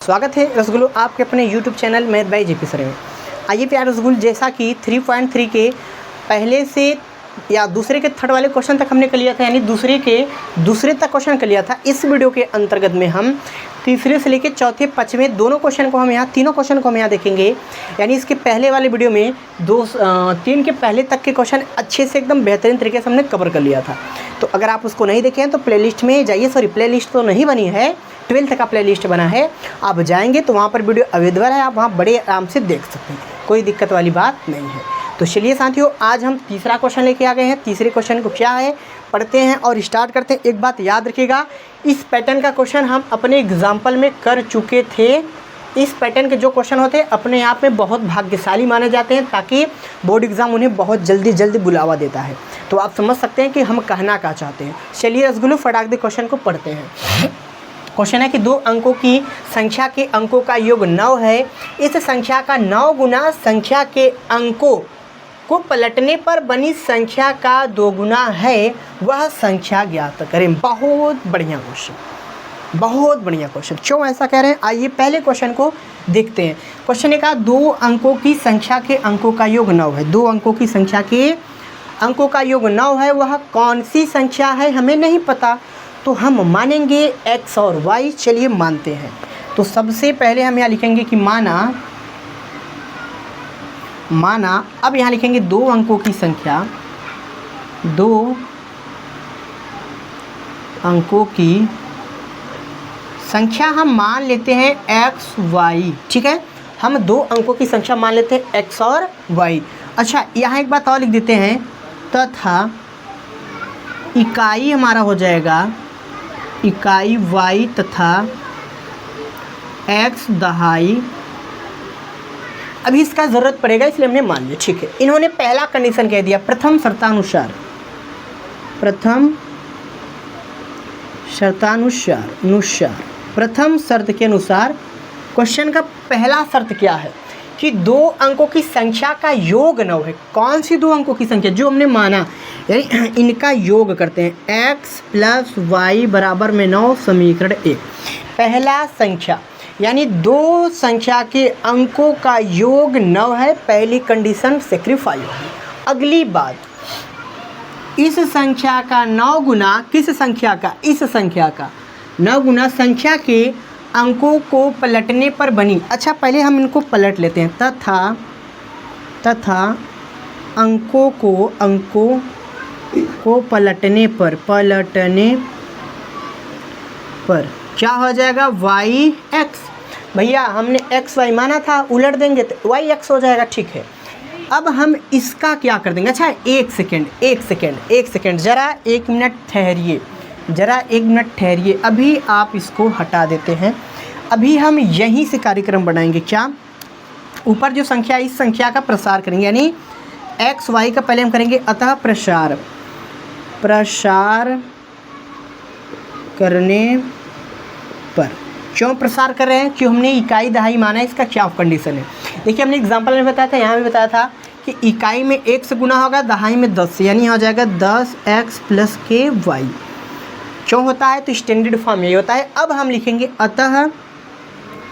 स्वागत है रसगुल्लो आपके अपने YouTube channel math bye JP sir में। आइए प्यार रसगुल, जैसा कि 3.3 के पहले से या दूसरे के थर्ड वाले क्वेश्चन तक हमने कर लिया था, यानी दूसरे के दूसरे तक क्वेश्चन कर लिया था। इस वीडियो के अंतर्गत में हम तीसरे से लेकर चौथे पाँचवें दोनों क्वेश्चन को हम यहाँ तीनों क्वेश्चन को हम यहाँ देखेंगे। यानी इसके पहले वाले वीडियो में 3 के पहले तक के क्वेश्चन अच्छे से एकदम बेहतरीन तरीके से हमने कवर कर लिया था। तो अगर आप उसको नहीं देखे हैं तो प्लेलिस्ट में जाइए। सॉरी, प्लेलिस्ट तो नहीं बनी है, 12th का प्लेलिस्ट बना है। आप जाएंगे तो वहाँ पर वीडियो अवेलेबल है, आप वहाँ बड़े आराम से देख सकते हैं, कोई दिक्कत वाली बात नहीं है। तो चलिए साथियों, आज हम तीसरा क्वेश्चन लेके आ गए हैं। तीसरे क्वेश्चन को क्या है पढ़ते हैं और स्टार्ट करते हैं। एक बात याद रखिएगा, इस पैटर्न का क्वेश्चन हम अपने एग्जाम्पल में कर चुके थे। इस पैटर्न के जो क्वेश्चन होते हैं अपने आप में बहुत भाग्यशाली माने जाते हैं, ताकि बोर्ड एग्जाम उन्हें बहुत जल्दी बुलावा देता है। तो आप समझ सकते हैं कि हम कहना क्या चाहते हैं। चलिए रसगुल्लो फटाक दे क्वेश्चन को पढ़ते हैं। क्वेश्चन है कि 2 अंकों की संख्या के अंकों का योग 9 है। इस संख्या का 9 गुना संख्या के अंकों को पलटने पर बनी संख्या का 2 गुना है, वह संख्या ज्ञात करें। बहुत बढ़िया क्वेश्चन, बहुत बढ़िया क्वेश्चन। क्यों ऐसा कह रहे हैं, आइए पहले क्वेश्चन को देखते हैं। क्वेश्चन है का 2 अंकों की संख्या के अंकों का योग 9 है। 2 अंकों की संख्या के अंकों का योग 9 है, वह कौन सी संख्या है हमें नहीं पता, तो हम मानेंगे x और y। चलिए मानते हैं। तो सबसे पहले हम यहाँ लिखेंगे कि माना। अब यहाँ लिखेंगे 2 अंकों की संख्या, 2 अंकों की संख्या हम मान लेते हैं x y। ठीक है, हम 2 अंकों की संख्या मान लेते हैं x और y। अच्छा, यहाँ एक बात और लिख देते हैं, तथा इकाई हमारा हो जाएगा इकाई y तथा x दहाई। अभी इसका ज़रूरत पड़ेगा इसलिए हमने मान लिया। ठीक है, इन्होंने पहला कंडीशन कह दिया, प्रथम शर्तानुसार प्रथम शर्त के अनुसार क्वेश्चन का पहला शर्त क्या है कि 2 अंकों की संख्या का योग 9 है। कौन सी 2 अंकों की संख्या जो हमने माना, यानी इनका योग करते हैं। x + y बराबर में 9 समीकरण 1। पहला संख्या यानी 2 संख्या के अंकों का योग 9 है, पहली कंडीशन सेक्रीफाई होगी। अगली बात, इस संख्या का 9 गुना किस संख्या का, इस संख्या का 9 गुना संख्या के अंकों को पलटने पर बनी। अच्छा, पहले हम इनको पलट लेते हैं। तथा अंकों को पलटने पर क्या हो जाएगा, yx। भैया हमने x y माना था, उलट देंगे तो yx हो जाएगा। ठीक है, अब हम इसका क्या कर देंगे। अच्छा, एक सेकेंड, ज़रा 1 मिनट ठहरिए, अभी आप इसको हटा देते हैं। अभी हम यहीं से कार्यक्रम बनाएंगे। क्या, ऊपर जो संख्या, इस संख्या का प्रसार करेंगे, यानी x y का पहले हम करेंगे अतः प्रसार करने पर। क्यों प्रसार कर रहे हैं, क्यों हमने इकाई दहाई माना है, इसका क्या कंडीशन है। देखिए, हमने एग्जांपल में बताया था, यहाँ भी बताया था कि इकाई में 1 से गुना होगा, दहाई में 10 से, यानी हो जाएगा 10x + ky। क्यों होता है, तो स्टैंडर्ड फॉर्म यही होता है। अब हम लिखेंगे अतः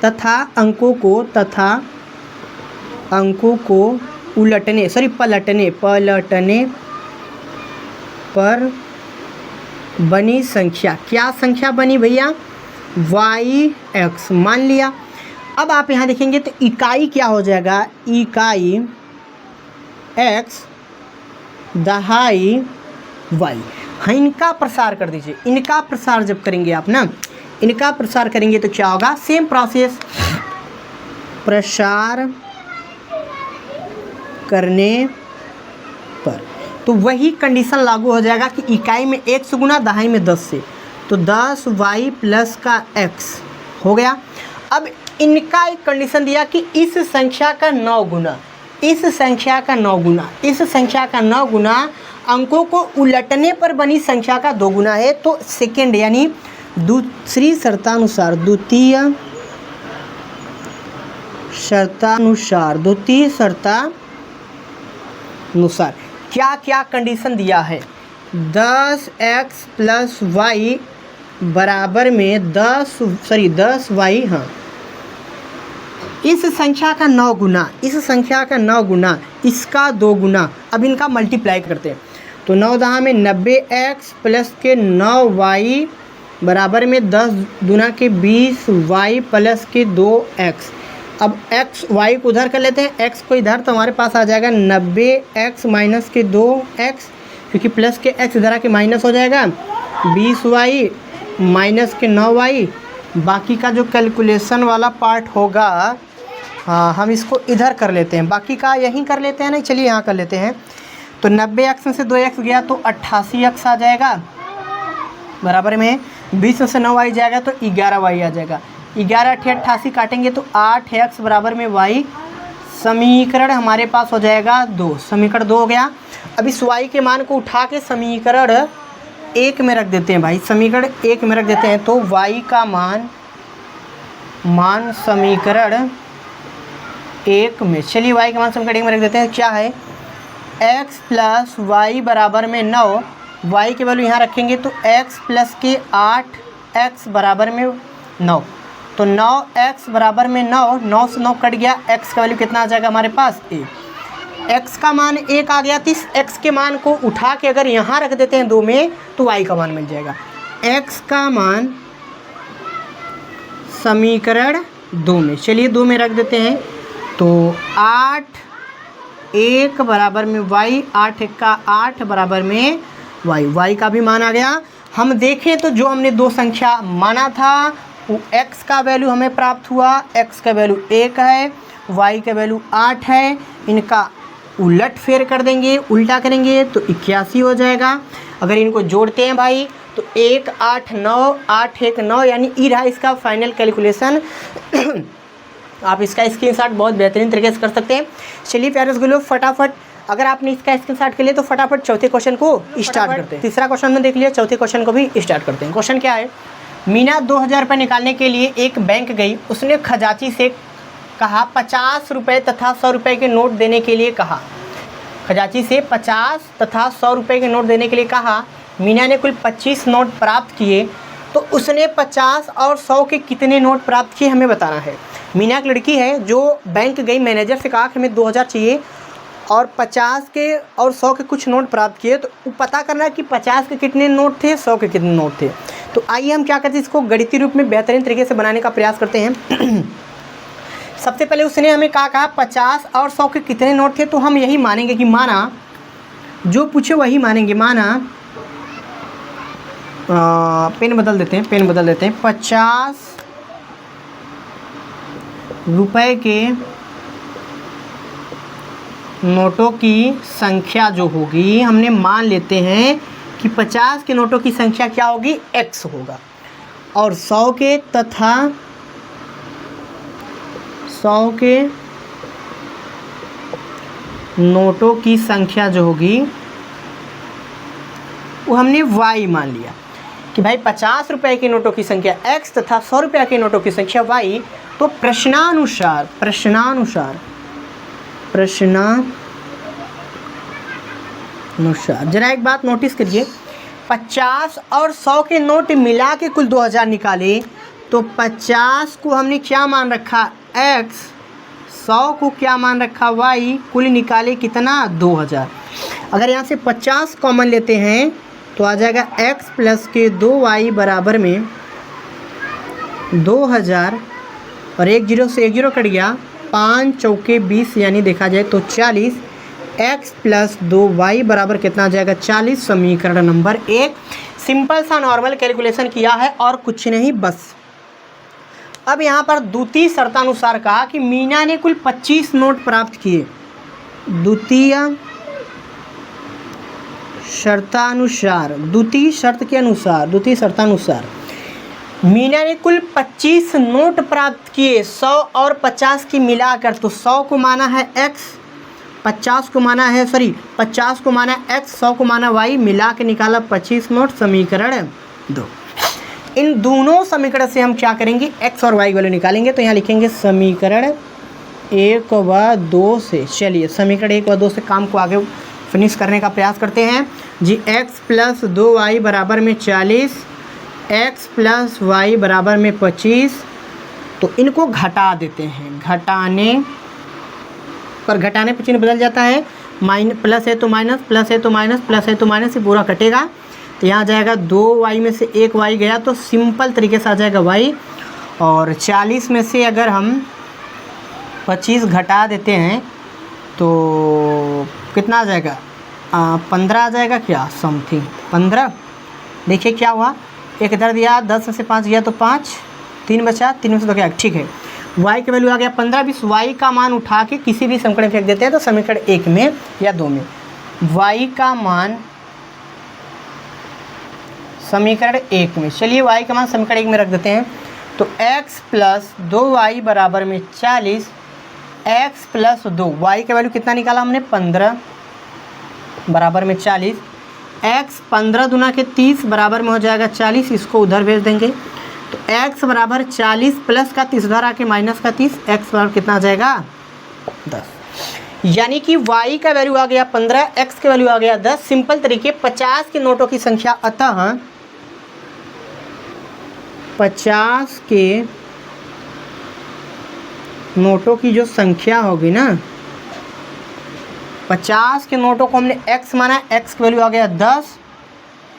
तथा अंकों को पलटने पर बनी संख्या। क्या संख्या बनी भैया, yx मान लिया। अब आप यहाँ देखेंगे तो इकाई क्या हो जाएगा, इकाई x दहाई y। हाँ, इनका प्रसार कर दीजिए। इनका प्रसार जब करेंगे आप ना, इनका प्रसार करेंगे तो क्या होगा, सेम प्रोसेस, प्रसार करने पर। तो वही कंडीशन लागू हो जाएगा कि इकाई में 1 से गुना, दहाई में 10 से, तो 10y + का x हो गया। अब इनका एक कंडीशन दिया कि इस संख्या का 9 गुना अंकों को उलटने पर बनी संख्या का 2 गुना है। तो सेकेंड यानी द्वितीय शर्तानुसार क्या क्या कंडीशन दिया है, 10x + y बराबर में 10y, हाँ इस संख्या का 9 गुना, इस संख्या का 9 गुना, इसका 2 गुना। अब इनका मल्टीप्लाई करते हैं तो 9 दहा में 90x प्लस के 9y बराबर में 10 दूना के 20y प्लस के 2x। अब x y को उधर कर लेते हैं, x को इधर, तो हमारे पास आ जाएगा 90x माइनस के 2x, क्योंकि प्लस के x इधर आके माइनस हो जाएगा, 20y माइनस के 9y। बाकी का जो कैलकुलेशन वाला पार्ट होगा, हाँ हम इसको इधर कर लेते हैं, बाकी का यहीं कर लेते हैं। नहीं चलिए यहाँ कर लेते हैं। तो 90x में से 2x गया तो 88x आ जाएगा, बराबर में 20 में से 9y जाएगा तो 11y आ जाएगा। 11 8 88 काटेंगे तो 8x बराबर में y। समीकरण हमारे पास हो जाएगा 2, समीकरण 2 हो गया। अब इस y के मान को उठा के समीकरण 1 में रख देते हैं भाई, समीकरण 1 में रख देते हैं तो y का मान समीकरण 1 में, चलिए y का मान समीकरण 1 में रख देते हैं। क्या है, x प्लस वाई बराबर में 9, y के वैल्यू यहाँ रखेंगे तो x प्लस के 8x बराबर में 9, तो 9x बराबर में 9, 9 से 9 कट गया, x का वैल्यू कितना आ जाएगा हमारे पास 1। x का मान 1 आ गया, तो इस x के मान को उठा के अगर यहाँ रख देते हैं 2 में तो y का मान मिल जाएगा। x का मान समीकरण 2 में, चलिए 2 में रख देते हैं तो 8 1 बराबर में y, 8 1 का 8 बराबर में y का भी मान आ गया। हम देखें तो जो हमने 2 संख्या माना था वो x का वैल्यू हमें प्राप्त हुआ, x का वैल्यू 1 है, y का वैल्यू 8 है। इनका उलट फेर कर देंगे, उल्टा करेंगे तो 81 हो जाएगा। अगर इनको जोड़ते हैं भाई तो 1 8 9 8 1 9, यानी ई रहा इसका फाइनल कैलकुलेशन। आप इसका स्क्रीनशॉट बहुत बेहतरीन तरीके से कर सकते हैं। चलिए प्यारे स्कूलों, फटाफट अगर आपने इसका स्क्रीनशॉट कर लिया तो फटाफट चौथे क्वेश्चन को स्टार्ट करते हैं। तीसरा क्वेश्चन में देख लिया, चौथे क्वेश्चन को भी स्टार्ट करते हैं। क्वेश्चन क्या है, मीना 2000 रुपये निकालने के लिए एक बैंक गई। उसने खजांची से कहा 50 रुपये तथा 100 रुपये के नोट देने के लिए कहा। खजांची से 50 तथा 100 रुपये के नोट देने के लिए कहा। मीना ने कुल 25 नोट प्राप्त किए, तो उसने 50 और 100 के कितने नोट प्राप्त किए हमें बताना है। मीना एक लड़की है जो बैंक गई, मैनेजर से कहा कि हमें 2000 चाहिए और 50 के और 100 के कुछ नोट प्राप्त किए। तो पता करना है कि 50 के कितने नोट थे, 100 के कितने नोट थे। तो आइए हम क्या करते हैं, इसको गणितीय रूप में बेहतरीन तरीके से बनाने का प्रयास करते हैं। सबसे पहले उसने हमें कहा 50 और 100 के कितने नोट थे, तो हम यही मानेंगे कि माना जो पूछे वही मानेंगे। माना पेन बदल देते हैं 50 रुपए के नोटों की संख्या जो होगी, हमने मान लेते हैं कि 50 के नोटों की संख्या क्या होगी, x होगा, और 100 के तथा 100 के नोटों की संख्या जो होगी वो हमने y मान लिया कि भाई 50 रुपए के नोटों की संख्या x तथा 100 रुपये के नोटों की संख्या y। तो प्रश्नानुसार जरा एक बात नोटिस करिए, 50 और 100 के नोट मिला के कुल 2000 निकाले, तो 50 को हमने क्या मान रखा x, 100 को क्या मान रखा y, कुल निकाले कितना 2000। अगर यहाँ से 50 कॉमन लेते हैं तो आ जाएगा x प्लस के 2y बराबर में 2000, और 1 0 से 1 0 कट गया, 5 चौके 20 यानी देखा जाए तो 40, x प्लस 2y बराबर कितना आ जाएगा 40। समीकरण नंबर 1। सिंपल सा नॉर्मल कैलकुलेशन किया है और कुछ नहीं बस। अब यहाँ पर द्वितीय शर्तानुसार कहा कि मीना ने कुल 25 नोट प्राप्त किए। द्वितीय शर्तानुसार मीना ने कुल 25 नोट प्राप्त किए, 100 और 50 की मिलाकर। तो 100 को माना है x, 50 को माना है x, 100 को माना y, मिला के निकाला 25 नोट। समीकरण 2। इन दोनों समीकरण से हम क्या करेंगे, x और y वैल्यू निकालेंगे। तो यहाँ लिखेंगे समीकरण 1 व 2 से। चलिए समीकरण 1 व 2 से काम को आगे फिनिश करने का प्रयास करते हैं जी। x प्लस 2y बराबर में 40, x प्लस y बराबर में 25, तो इनको घटा देते हैं, घटाने पर चिन्ह बदल जाता है, प्लस है तो माइनस, प्लस है तो माइनस, प्लस है तो माइनस, ये पूरा कटेगा। तो यहाँ जाएगा 2y में से 1y गया तो सिंपल तरीके से आ जाएगा y। और 40 में से अगर हम 25 घटा देते हैं तो कितना आ जाएगा, 15 आ जाएगा क्या, समथिंग 15। देखिए क्या हुआ, एक इधर दिया, 10 में से 5 गया तो 5, 3 बचा, 3 में से 2 गया, ठीक है। y की वैल्यू आ गया 15, 20, y का मान उठा के किसी भी समीकरण में फेंक देते हैं, तो समीकरण 1 में या 2 में y का मान समीकरण 1 में, चलिए y का मान समीकरण 1 में रख देते हैं। तो x प्लस 2y बराबर में 40, x प्लस 2, y का वैल्यू कितना निकाला हमने 15 बराबर में 40, x 15 दूना के 30 बराबर में हो जाएगा 40, इसको उधर भेज देंगे। तो x बराबर 40 प्लस का 30 उधर आके माइनस का 30, x बराबर कितना आ जाएगा 10। यानी कि y का वैल्यू आ गया 15, x का वैल्यू आ गया 10। सिंपल तरीके 50 के नोटों की संख्या, अतः 50 के नोटों की जो संख्या होगी ना, 50 के नोटों को हमने x माना, x की वैल्यू आ गया 10।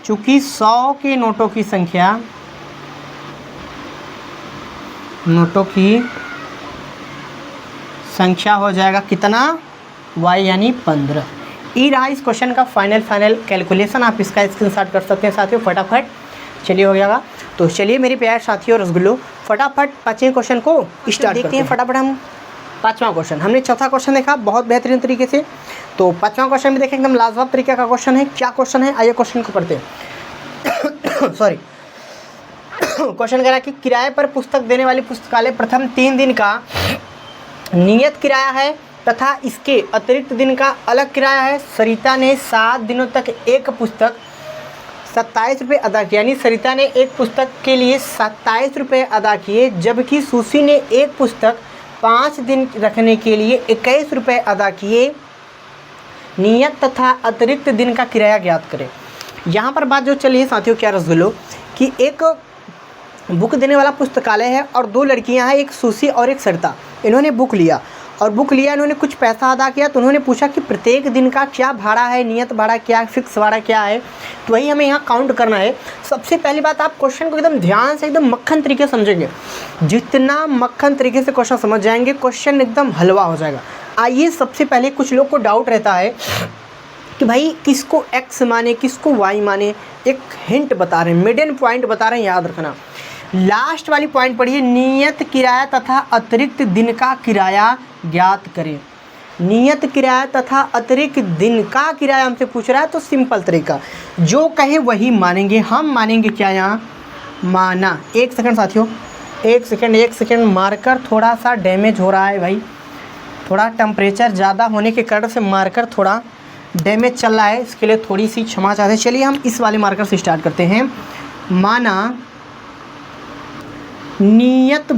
चूँकि 100 के नोटों की संख्या हो जाएगा कितना, y यानी 15। ई रहा इस क्वेश्चन का फाइनल कैलकुलेशन। आप इसका स्क्रीनशॉट कर सकते हैं साथियों फटाफट। चलिए हो जाएगा। तो चलिए मेरे प्यारे साथियों रसगुल्लो, फटाफट 5वें क्वेश्चन को स्टार्ट देखते हैं। फटाफट हम 5वां क्वेश्चन, हमने चौथा क्वेश्चन देखा बहुत बेहतरीन तरीके से, तो 5वां क्वेश्चन भी देखें, एकदम लाजवाब तरीके का क्वेश्चन है। क्या क्वेश्चन है, आइए क्वेश्चन को पढ़ते हैं। सॉरी, क्वेश्चन कह रहा है कि किराए पर पुस्तक देने वाली पुस्तकालय प्रथम 3 दिन का नियत किराया है तथा इसके अतिरिक्त दिन का अलग किराया है। सरिता ने 7 दिनों तक एक पुस्तक 27 रुपये अदा किया, यानी सरिता ने एक पुस्तक के लिए 27 रुपये अदा किए, जबकि सुशी ने एक पुस्तक 5 दिन रखने के लिए 21 रुपये अदा किए। नियत तथा अतिरिक्त दिन का किराया ज्ञात करें। यहाँ पर बात जो चली है साथियों क्या रसगुल्लो, कि एक बुक देने वाला पुस्तकालय है और 2 लड़कियां हैं, एक सुशी और एक सरिता। इन्होंने बुक लिया, इन्होंने कुछ पैसा अदा किया, तो उन्होंने पूछा कि प्रत्येक दिन का क्या भाड़ा है, नियत भाड़ा क्या है, फिक्स भाड़ा क्या है। तो वही हमें यहाँ काउंट करना है। सबसे पहली बात, आप क्वेश्चन को एकदम ध्यान से एकदम मक्खन तरीके से समझेंगे। जितना मक्खन तरीके से क्वेश्चन समझ जाएंगे, क्वेश्चन एकदम हलवा हो जाएगा। आइए, सबसे पहले कुछ लोग को डाउट रहता है कि भाई किसको x माने, किसको y माने। एक हिंट बता रहे हैं, मिडन पॉइंट बता रहे हैं, याद रखना। लास्ट वाली पॉइंट पढ़िए, नियत किराया तथा अतिरिक्त दिन का किराया ज्ञात करें। नियत किराया तथा अतिरिक्त दिन का किराया हमसे पूछ रहा है, तो सिंपल तरीका, जो कहे वही मानेंगे। हम मानेंगे क्या, यहाँ माना। 1 सेकंड साथियों, 1 सेकंड, मार्कर थोड़ा सा डैमेज हो रहा है भाई, थोड़ा टेम्परेचर ज़्यादा होने के कारण से मार्कर थोड़ा डैमेज चल रहा है, इसके लिए थोड़ी सी क्षमा चाहते हैं। चलिए हम इस वाले मार्कर से स्टार्ट करते हैं। माना नियत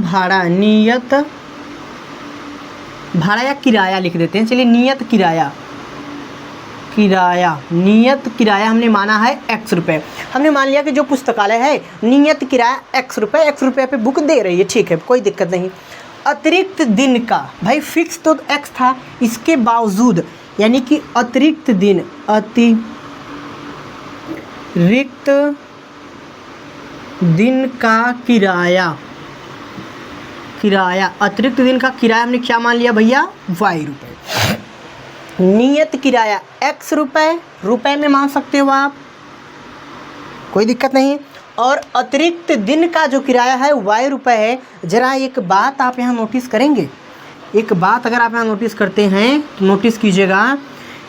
भाड़ा या किराया लिख देते हैं। चलिए नियत किराया हमने माना है x रुपये। हमने मान लिया कि जो पुस्तकालय है नियत किराया x रुपये पे बुक दे रही है, ठीक है, कोई दिक्कत नहीं। अतिरिक्त दिन का, भाई फिक्स तो x था, इसके बावजूद यानी कि अतिरिक्त दिन का अतिरिक्त दिन का किराया हमने क्या मान लिया भैया, y रुपये। नियत किराया x रुपये में मान सकते हो आप, कोई दिक्कत नहीं। और अतिरिक्त दिन का जो किराया है y रुपये है। ज़रा एक बात आप यहाँ नोटिस करेंगे, एक बात अगर आप यहाँ नोटिस करते हैं तो नोटिस कीजिएगा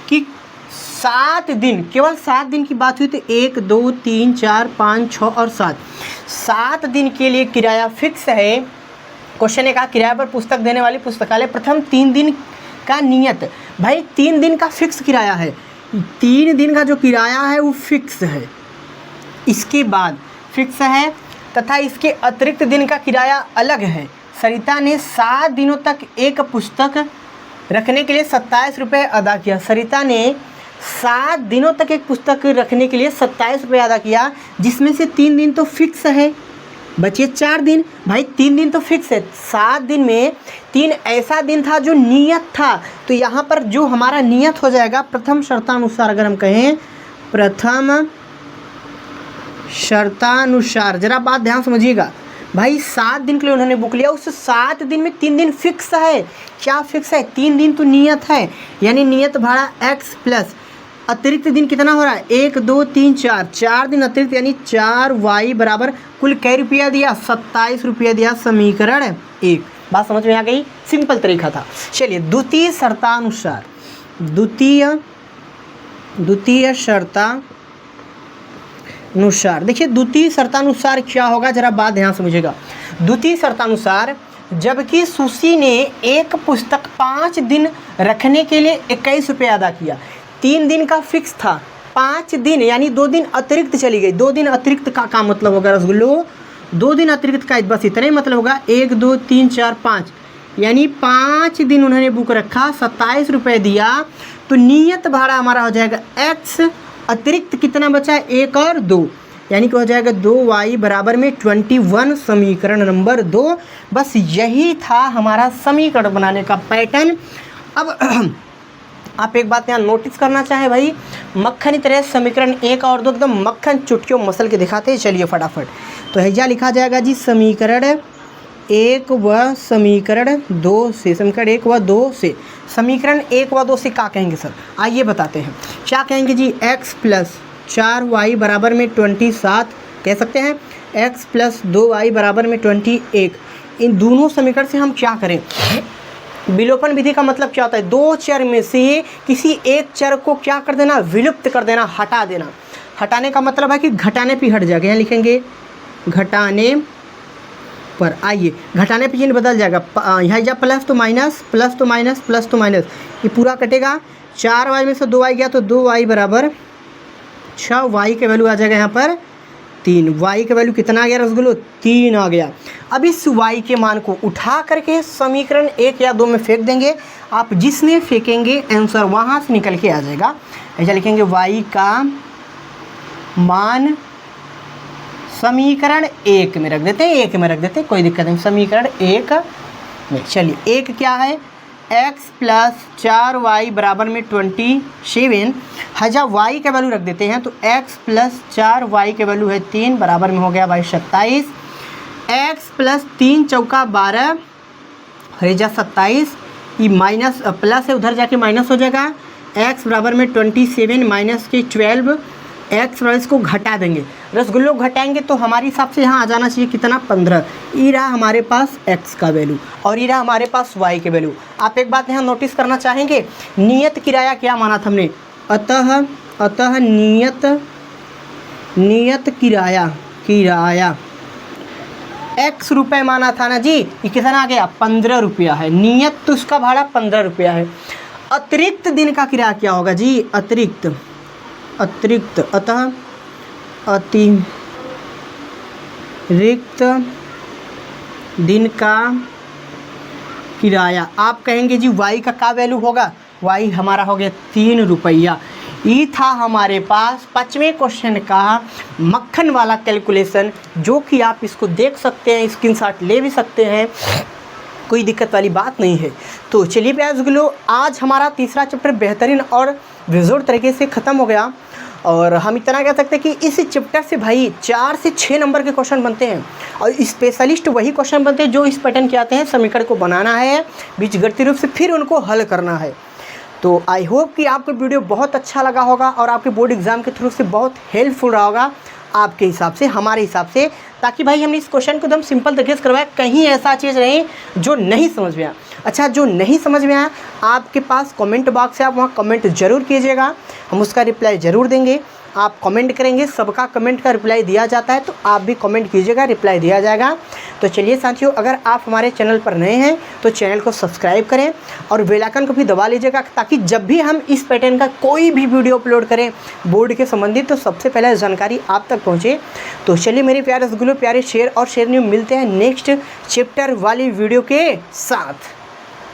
कि 7 दिन, केवल 7 दिन की बात हुई तो 1 2 3 4 5 6 और 7 दिन के लिए किराया फिक्स है। क्वेश्चन ने कहा किराए पर पुस्तक देने वाली पुस्तकालय प्रथम 3 दिन का नियत, भाई 3 दिन का फिक्स किराया है, 3 दिन का जो किराया है वो फिक्स है, इसके बाद फिक्स है तथा इसके अतिरिक्त दिन का किराया अलग है। सरिता ने 7 दिनों तक एक पुस्तक रखने के लिए 27 रुपये अदा किया। सरिता ने 7 दिनों तक एक पुस्तक रखने के लिए 27 रुपये अदा किया, जिसमें से 3 दिन तो फिक्स है, बचे 4 दिन। भाई 3 दिन तो फिक्स है, 7 दिन में 3 ऐसा दिन था जो नियत था, तो यहाँ पर जो हमारा नियत हो जाएगा प्रथम शर्तानुसार, अगर हम कहें प्रथम शर्तानुसार, जरा बात ध्यान समझिएगा भाई, 7 दिन के लिए उन्होंने बुक लिया, उस 7 दिन में 3 दिन फिक्स है। क्या फिक्स है? 3 दिन तो नियत है, यानी नियत भाड़ा x प्लस अतिरिक्त दिन कितना हो रहा है 1 2 3 4, 4 दिन अतिरिक्त यानी 4y बराबर कुल कै रुपया दिया 27 रुपया दिया, समीकरण 1। बात समझ में आ गई? सिंपल तरीका था। चलिए द्वितीय शर्तानुसार, द्वितीय शर्तानुसार, देखिए द्वितीय शर्तानुसार क्या होगा, जरा बात ध्यान समझिएगा। द्वितीय शर्तानुसार, जबकि सुशी ने एक पुस्तक 5 दिन रखने के लिए 21 रुपये अदा किया, 3 दिन का फिक्स था, 5 दिन यानी 2 दिन अतिरिक्त चली गई। 2 दिन अतिरिक्त का मतलब होगा रसगुल्लो, 2 दिन अतिरिक्त का बस इतना ही मतलब होगा, 1 2 3 4 5, यानी 5 दिन उन्होंने बुक रखा, 27 रुपये दिया, तो नियत भाड़ा हमारा हो जाएगा x, अतिरिक्त कितना बचा 1 और 2, यानी कि हो जाएगा 2y बराबर में 21, समीकरण नंबर 2। बस यही था हमारा समीकरण बनाने का पैटर्न। अब आप एक बात यहाँ नोटिस करना चाहें भाई, मक्खन की तरह समीकरण 1 और 2 एकदम मक्खन चुटकियों मसल के दिखाते हैं। चलिए फटाफट, तो हैजा लिखा जाएगा जी समीकरण 1 व समीकरण 2 से, समीकरण 1 व 2 से, समीकरण 1 व 2 से क्या कहेंगे सर, आइए बताते हैं। क्या कहेंगे जी, x प्लस 4y बराबर में 27 कह सकते हैं, x प्लस 2y बराबर में 21। इन दोनों समीकरण से हम क्या करें, विलोपन विधि का मतलब क्या होता है, 2 चर में से किसी एक चर को क्या कर देना, विलुप्त कर देना, हटा देना। हटाने का मतलब है कि घटाने पे हट जाएगा, यहाँ लिखेंगे घटाने पर। आइए घटाने पे चिन्ह बदल जाएगा, यहाँ जब प्लस तो माइनस, प्लस तो माइनस, प्लस तो माइनस, ये पूरा कटेगा। 4y में से 2y गया तो 2y बराबर 6, y के वैल्यू आ जाएगा यहाँ पर 3, y के वैल्यू कितना आ गया रसगुल्लो, 3 आ गया। अब इस y के मान को उठा करके समीकरण 1 या 2 में फेंक देंगे। आप जिसमें फेंकेंगे आंसर वहाँ से निकल के आ जाएगा। ऐसा लिखेंगे y का मान समीकरण 1 में रख देते हैं, 1 में रख देते हैं, कोई दिक्कत नहीं, समीकरण 1 में। चलिए 1 क्या है, x प्लस 4y बराबर में 27 है, जब y का वैल्यू रख देते हैं तो x प्लस 4y के वैल्यू है 3 बराबर में हो गया भाई 27, x प्लस 3 चौका 12 है जा 27, ये माइनस प्लस है उधर जाके माइनस हो जाएगा, x बराबर में 27 माइनस के 12, x बराबर इसको घटा देंगे, रसगुल्लो घटाएंगे तो हमारे हिसाब से यहाँ आ जाना चाहिए कितना 15। ये रहा हमारे पास x का वैल्यू और ये रहा हमारे पास y के वैल्यू। आप एक बात यहाँ नोटिस करना चाहेंगे, नियत किराया क्या माना था हमने, अतः नियत किराया x रुपये माना था ना जी, ये कितना आ गया 15 रुपया है, नियत तो उसका भाड़ा 15 रुपया है। अतिरिक्त दिन का किराया क्या होगा जी, अतिरिक्त अतः अतिरिक्त दिन का किराया, आप कहेंगे जी y का क्या वैल्यू होगा, y हमारा हो गया 3 रुपया। ये था हमारे पास 5वें क्वेश्चन का मक्खन वाला कैलकुलेशन, जो कि आप इसको देख सकते हैं, स्क्रीनशॉट ले भी सकते हैं, कोई दिक्कत वाली बात नहीं है। तो चलिए प्यारे, आज हमारा तीसरा चैप्टर बेहतरीन और बेजोड़ तरीके से ख़त्म हो गया। और हम इतना कह सकते हैं कि इस चैप्टर से भाई 4 से 6 नंबर के क्वेश्चन बनते हैं और स्पेशलिस्ट वही क्वेश्चन बनते हैं जो इस पैटर्न के आते हैं। समीकरण को बनाना है बीजगणितीय रूप से, फिर उनको हल करना है। तो आई होप कि आपको वीडियो बहुत अच्छा लगा होगा और आपके बोर्ड एग्जाम के थ्रू से बहुत हेल्पफुल रहा होगा आपके हिसाब से, हमारे हिसाब से, ताकि भाई हमने इस क्वेश्चन को एकदम सिंपल तरीके से करवाया, कहीं ऐसा चीज़ नहीं जो नहीं समझ में आया। अच्छा, जो नहीं समझ में आया आपके पास कमेंट बॉक्स है, आप वहाँ कमेंट ज़रूर कीजिएगा, हम उसका रिप्लाई ज़रूर देंगे। आप कमेंट करेंगे, सबका कमेंट का रिप्लाई दिया जाता है, तो आप भी कमेंट कीजिएगा, रिप्लाई दिया जाएगा। तो चलिए साथियों, अगर आप हमारे चैनल पर नए हैं तो चैनल को सब्सक्राइब करें और बेल आइकन को भी दबा लीजिएगा, ताकि जब भी हम इस पैटर्न का कोई भी वीडियो अपलोड करें बोर्ड के संबंधित, तो सबसे पहले जानकारी आप तक पहुँचे। तो चलिए मेरे प्यारे रसगुल्लो, प्यारे शेर और शेरनी, मिलते हैं नेक्स्ट चैप्टर वाली वीडियो के साथ।